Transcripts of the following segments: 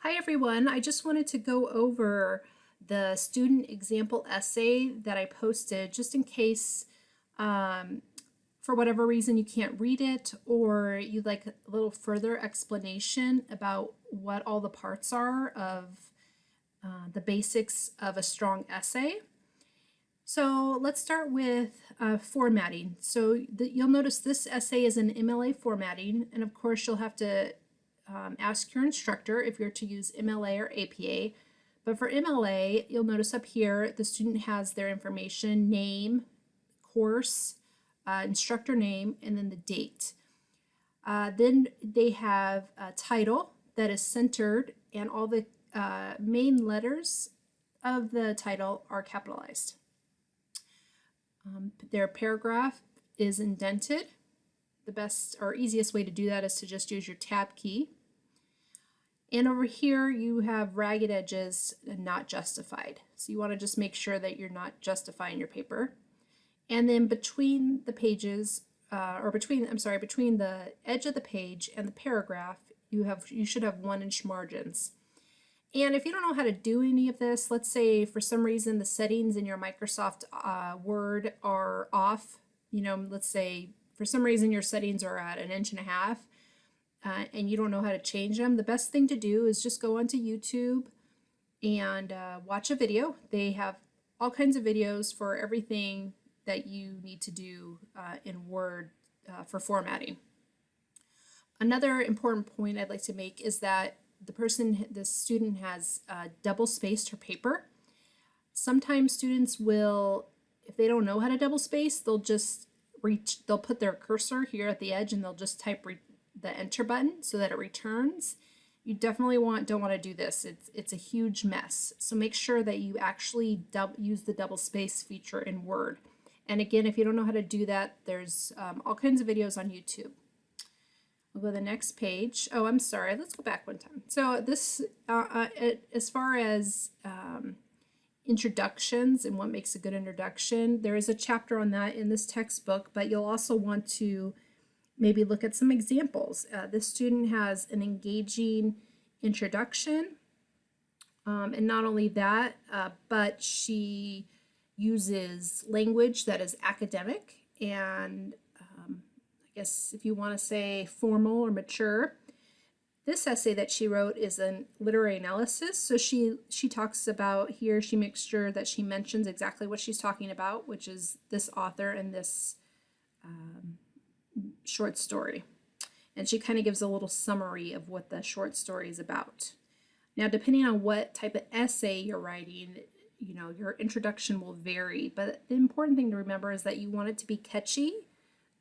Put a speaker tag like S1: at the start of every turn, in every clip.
S1: Hi everyone, I just wanted to go over the student example essay that I posted just in case for whatever reason you can't read it or you'd like a little further explanation about what all the parts are of the basics of a strong essay. So let's start with formatting. So you'll notice this essay is in MLA formatting, and of course you'll have to ask your instructor if you're to use MLA or APA. But for MLA, you'll notice up here the student has their information, name, course, instructor name, and then the date. Then they have a title that is centered, and all the main letters of the title are capitalized. Their paragraph is indented. The best or easiest way to do that is to just use your tab key. And over here you have ragged edges and not justified. So you want to just make sure that you're not justifying your paper. And then between the pages, between the edge of the page and the paragraph, you should have 1-inch margins. And if you don't know how to do any of this, let's say for some reason the settings in your Microsoft Word are off, let's say for some reason your settings are at 1.5 inches and you don't know how to change them, the best thing to do is just go onto YouTube and watch a video. They have all kinds of videos for everything that you need to do in Word for formatting. Another important point I'd like to make is that the student has double-spaced her paper. Sometimes students will, if they don't know how to double space, they'll put their cursor here at the edge and they'll just type the enter button so that it returns. You definitely don't want to do this. It's a huge mess. So make sure that you actually use the double space feature in Word. And again, if you don't know how to do that, there's all kinds of videos on YouTube. We'll go to the next page. Oh, I'm sorry. Let's go back one time. So this, as far as introductions and what makes a good introduction, there is a chapter on that in this textbook, but you'll also want to maybe look at some examples. This student has an engaging introduction, and not only that, but she uses language that is academic and I guess if you want to say formal or mature. This essay that she wrote is a literary analysis. So she talks about here, she makes sure that she mentions exactly what she's talking about, which is this author and this short story. And she kind of gives a little summary of what the short story is about. Now, depending on what type of essay you're writing, your introduction will vary. But the important thing to remember is that you want it to be catchy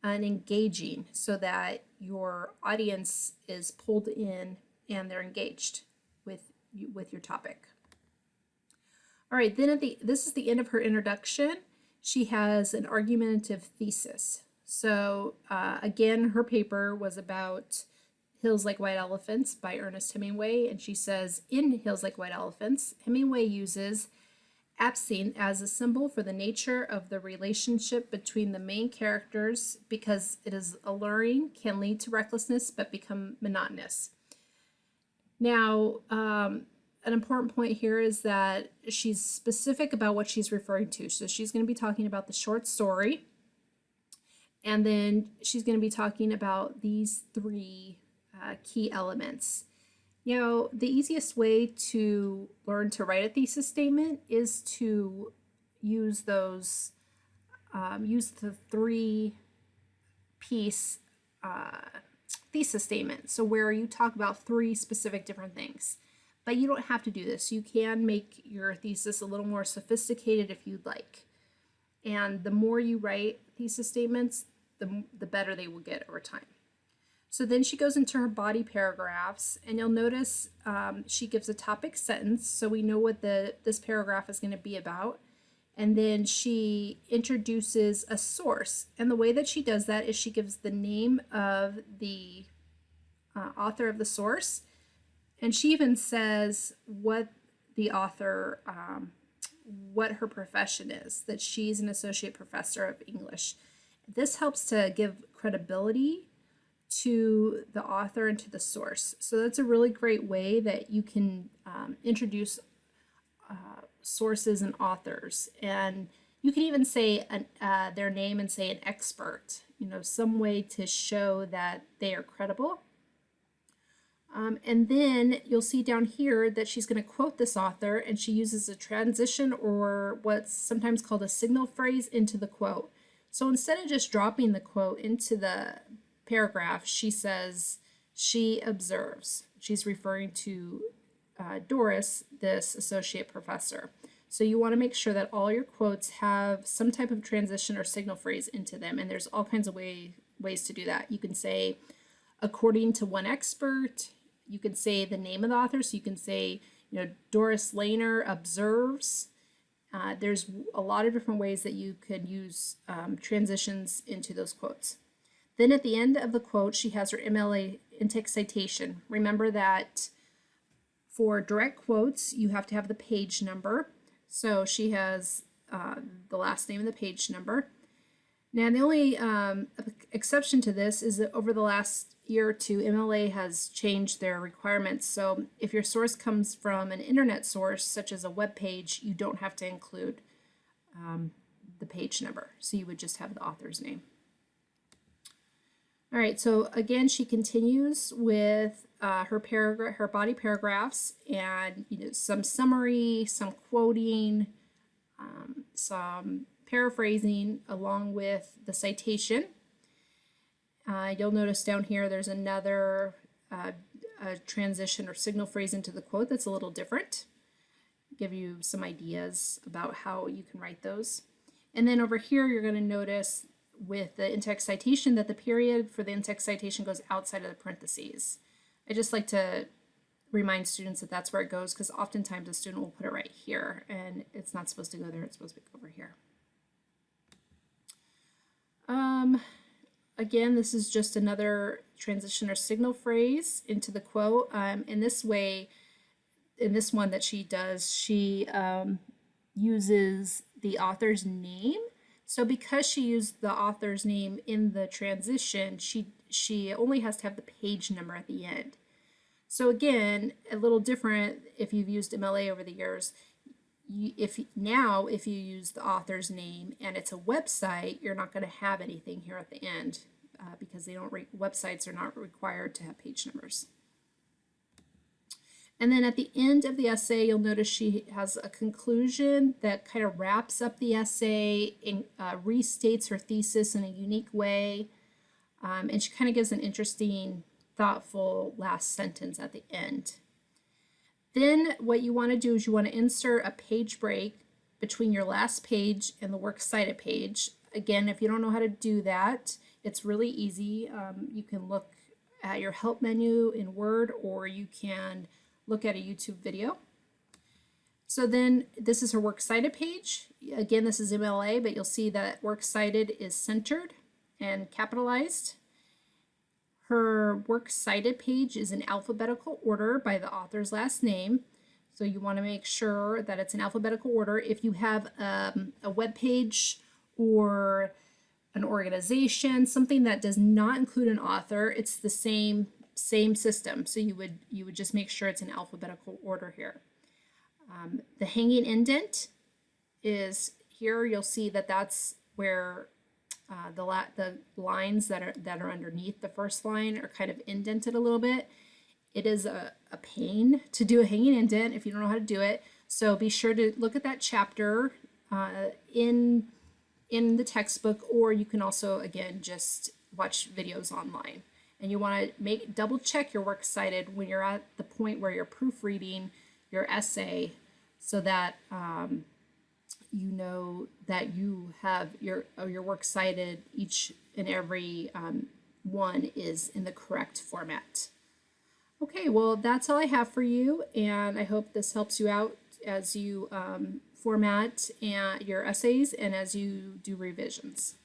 S1: and engaging so that your audience is pulled in and they're engaged with your topic. All right, then this is the end of her introduction. She has an argumentative thesis. So again, her paper was about Hills Like White Elephants by Ernest Hemingway, and she says in Hills Like White Elephants, Hemingway uses absinthe as a symbol for the nature of the relationship between the main characters because it is alluring, can lead to recklessness, but become monotonous. Now, an important point here is that she's specific about what she's referring to. So she's going to be talking about the short story, and then she's going to be talking about these three key elements. The easiest way to learn to write a thesis statement is to use the 3-piece thesis statement. So where you talk about 3 specific different things. But you don't have to do this. You can make your thesis a little more sophisticated if you'd like. And the more you write thesis statements, the better they will get over time. So then she goes into her body paragraphs, and you'll notice she gives a topic sentence, so we know what this paragraph is going to be about. And then she introduces a source. And the way that she does that is she gives the name of the author of the source, and she even says what the author, what her profession is, that she's an associate professor of English. This helps to give credibility to the author and to the source. So that's a really great way that you can introduce sources and authors. And you can even say their name and say an expert, some way to show that they are credible. And then you'll see down here that she's going to quote this author, and she uses a transition or what's sometimes called a signal phrase into the quote. So instead of just dropping the quote into the paragraph, she says, she observes. She's referring to Doris, this associate professor. So you want to make sure that all your quotes have some type of transition or signal phrase into them, and there's all kinds of ways to do that. You can say, according to one expert. You can say the name of the author, so you can say, Doris Lehner observes. There's a lot of different ways that you could use transitions into those quotes. Then at the end of the quote, she has her MLA in-text citation. Remember that for direct quotes, you have to have the page number. So she has the last name and the page number. Now, the only exception to this is that over the last year or two, MLA has changed their requirements. So if your source comes from an internet source, such as a web page, you don't have to include the page number. So you would just have the author's name. All right, so again, she continues with her body paragraphs, and some summary, some quoting, some paraphrasing along with the citation. You'll notice down here there's another transition or signal phrase into the quote that's a little different. Give you some ideas about how you can write those. And then over here you're going to notice with the in-text citation that the period for the in-text citation goes outside of the parentheses. I just like to remind students that that's where it goes, because oftentimes a student will put it right here and it's not supposed to go there, it's supposed to go over here. Again, this is just another transition or signal phrase into the quote. In this way, in this one that she does, she uses the author's name. So because she used the author's name in the transition, she only has to have the page number at the end. So again, a little different if you've used MLA over the years. If you use the author's name and it's a website, you're not going to have anything here at the end because websites are not required to have page numbers. And then at the end of the essay, you'll notice she has a conclusion that kind of wraps up the essay and restates her thesis in a unique way. And she kind of gives an interesting, thoughtful last sentence at the end. Then what you want to do is you want to insert a page break between your last page and the works cited page. Again, if you don't know how to do that, it's really easy. You can look at your help menu in Word, or you can look at a YouTube video. So then this is her works cited page. Again, this is MLA, but you'll see that works cited is centered and capitalized. Her works cited page is in alphabetical order by the author's last name. So you want to make sure that it's in alphabetical order. If you have a web page or an organization, something that does not include an author, it's the same system. So you would just make sure it's in alphabetical order here. The hanging indent is here. You'll see that that's where the lines that are underneath the first line are kind of indented a little bit. It is a pain to do a hanging indent if you don't know how to do it. So be sure to look at that chapter in the textbook, or you can also, again, just watch videos online. And you want to double check your works cited when you're at the point where you're proofreading your essay, so that you know that you have your works cited, each and every one is in the correct format. Okay, well, that's all I have for you, and I hope this helps you out as you format your essays and as you do revisions.